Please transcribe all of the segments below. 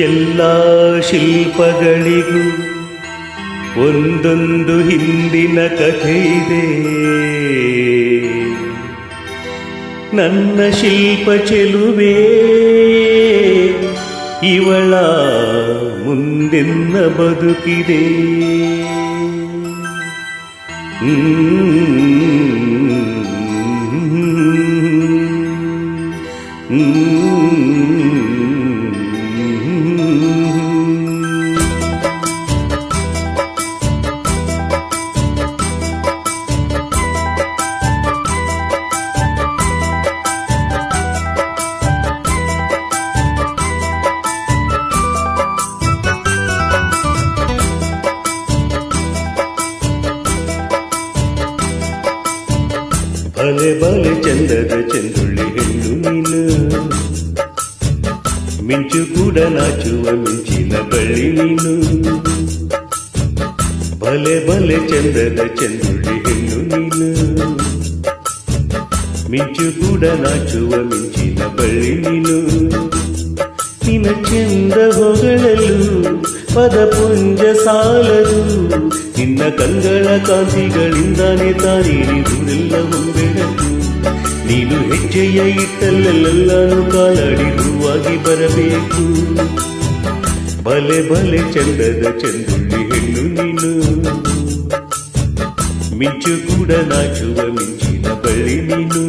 ಎಲ್ಲ ಶಿಲ್ಪಗಳಿಗೂ ಒಂದೊಂದು ಹಿಂದಿನ ಕಥೆ ಇದೆ. ನನ್ನ ಶಿಲ್ಪ ಚೆಲುವೆ ಇವಳ ಮುಂದಿನ ಬದುಕಿದೆ. ಬಲೆ ಬಲೆ ಚಂದದ ಚಂದುಳ್ಳಿ ಹೆಣ್ಣು ನೀನು, ಮಿಂಚು ಕೂಡ ನಾಚುವ ಮಿಂಚಿನ ಬಳ್ಳಿ ನೀನು. ಬಲೆ ಬಲೆ ಚಂದದ ಚಂದುಳ್ಳಿ ಹೆಣ್ಣು ನೀನು, ಮಿಂಚು ಕೂಡ ನಾಚುವ ಮಿಂಚಿನ ಬಳ್ಳಿ ನೀನು. ನಿನ್ನ ಚಂದ ಹೊಗಳಲು ಪದಪುಂಜ ಸಾಲದು, ನಿನ್ನ ಕಂಗಳ ಕಾಂತಿಗಳಿಂದಾನೆ ತಾನೇನಿದುನೆಲ್ಲವೂ ಬೆಳಕು. ನೀನು ಹೆಜ್ಜೆಯ ಇಟ್ಟಲ್ಲೆಲ್ಲಾನು ಕಾಲಾಡಿ ಹೂವಾಗಿ ಬರಬೇಕು. ಬಲೆ ಬಲೆ ಚಂದದ ಚಂದುಳ್ಳಿ ಹೆಣ್ಣು ನೀನು, ಮಿಂಚು ಕೂಡ ನಾಚುವ ಮಿಂಚಿನ ಬಳ್ಳಿ ನೀನು.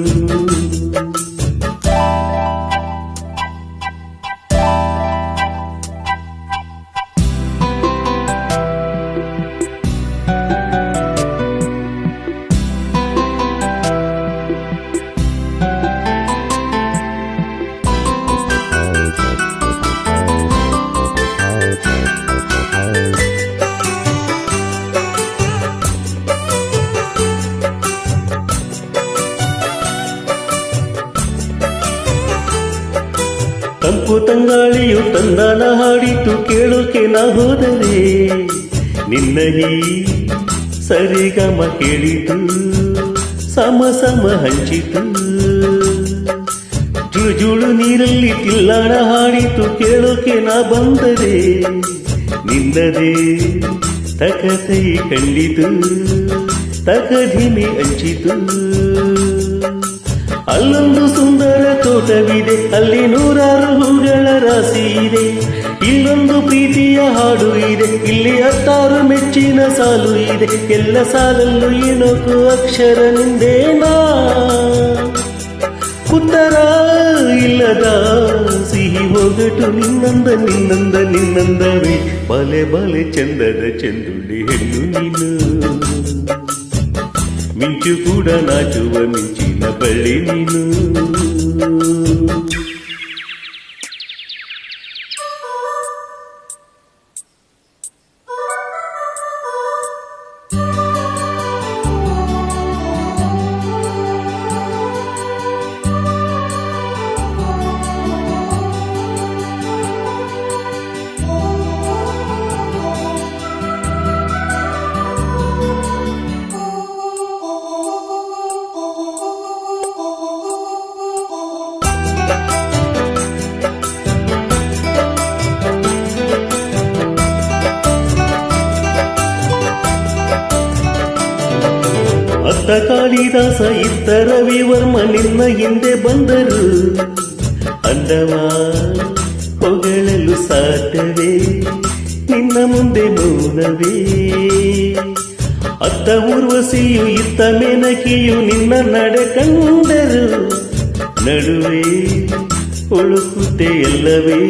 ತಂಪು ತಂಗಾಳಿಯು ತಂದಾನ ಹಾಡಿತು ಕೇಳೋಕೆ ನಾ ಹೋದರೆ, ನಿನ್ನ ಈ ಸರಿಗಮ ಕೇಳಿತು ಸಮ ಸಮ ಹಂಚಿತು. ಜುಳು ಜುಳು ನೀರಲ್ಲಿ ತಿಲ್ಲಾಣ ಹಾಡಿತು ಕೇಳೋಕೆ ನಾ ಬಂದರೆ, ನಿನ್ನದೇ ತಕತೈ ಕಂಡಿತು ತಕಧಿಮಿ ಹಂಚಿತು. ಅಲ್ಲೊಂದು ಸುಂದರ ತೋಟವಿದೆ, ಅಲ್ಲಿ ನೂರಾರು ಹೂಗಳ ರಾಶಿ ಇದೆ. ಇಲ್ಲೊಂದು ಪ್ರೀತಿಯ ಹಾಡು ಇದೆ, ಇಲ್ಲಿ 10 ಮೆಚ್ಚಿನ ಸಾಲು ಇದೆ. ಎಲ್ಲ ಸಾಲಲ್ಲೂ ಏನೋಕು ಅಕ್ಷರ ನಿಂದೇನಾ, ಉತ್ತರ ಇಲ್ಲದ ಸಿಹಿ ಒಗಟು ನಿನ್ನಂದ ನಿನ್ನಂದ ನಿನ್ನಂದವೇ. ಬಲೆ ಬಲೆ ಚಂದದ ಚಂದುಳ್ಳಿ ಹೆಣ್ಣು ನೀನು, ಮಿಂಚು ಕೂಡ ನಾಚುವ ಮಿಂಚಿನ ಬಳ್ಳಿ ನೀನು. ಅತ್ತ ಕಾಳಿದಾಸ ಇತ್ತ ರವಿವರ್ಮ ನಿನ್ನ ಹಿಂದೆ ಬಂದರು. ಅಂದವ ಹೊಗಳಲು ಸಾಧ್ಯವೇ, ನಿನ್ನ ಮುಂದೆ ಮೌನವೇ. ಅತ್ತ ಊರ್ವಶಿಯು ಇತ್ತ ಮೇನಕಿಯು ನಿನ್ನ ನಡೆ ಕಂಡರು. ನಡುವೆ ಹುಳುಕುತ್ತೆ ಎಲ್ಲವೇ,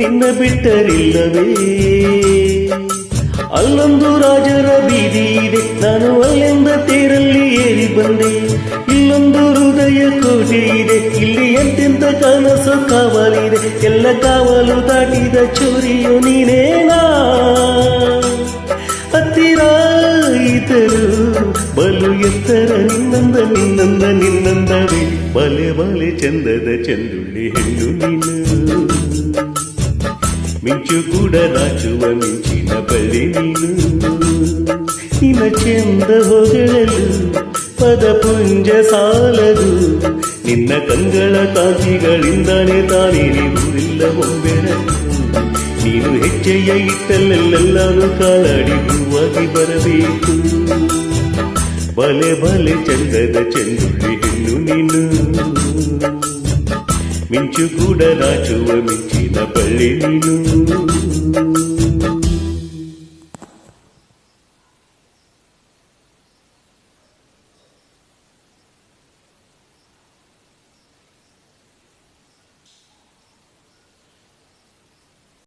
ನಿನ್ನ ಬಿಟ್ಟರಿಲ್ಲವೇ. ಅಲ್ಲೊಂದು ರಾಜರ ಬೀದಿ ಇದೆ, ನಾನು ಅಲ್ಲಿಂದ ತೇರಲ್ಲಿ ಏರಿ ಬಂದೆ. ಇಲ್ಲೊಂದು ಹೃದಯ ಕೋಟೆ ಇದೆ, ಇಲ್ಲಿ ಎಂತೆಂತ ಕನಸು ಕಾವಲಿದೆ. ಎಲ್ಲ ಕಾವಲು ದಾಟಿದ ಚೋರಿಯು ನೀನೇನಾ, ಹತ್ತಿರ ಇದ್ದರು ಬಲು ಎತ್ತರ ನಿನ್ನಂದ ನಿನ್ನಂದ ನಿನ್ನಂದವೇ. ಬಲೆ ಬಲೆ ಚಂದದ ಚಂದುಳ್ಳಿ ಹೆಣ್ಣು ನೀನು, ಮಿಂಚು ಕೂಡ ನಾಚುವ ಮಿಂಚಿನ ಬಳ್ಳಿ ನೀನು. ನಿನ್ನ ಚೆಂದ ಹೊಗಳಲು ಪದಪುಂಜ ಸಾಲದು, ನಿನ್ನ ಕಂಗಳ ಕಾಂತಿಗಳಿಂದಾನೆ ತಾನೇ ನೀರಿಲ್ಲ ಒಮ್ಮೆರಕು. ನೀನು ಹೆಜ್ಜೆಯ ಇಟ್ಟಲ್ಲೆಲ್ಲೆಲ್ಲಾನು ಕಾಲಾಡಿ ಹೂವಾಗಿ ಬರಬೇಕು. ಬಲೆ ಬಲೆ ಚಂದದ ಚಂದುಳ್ಳಿ ಹೆಣ್ಣು ನೀನು, ಮಿಂಚು ಕೂಡ ನಾಚುವ ಮಿಂಚಿನ ಬಳ್ಳಿ ನೀನು.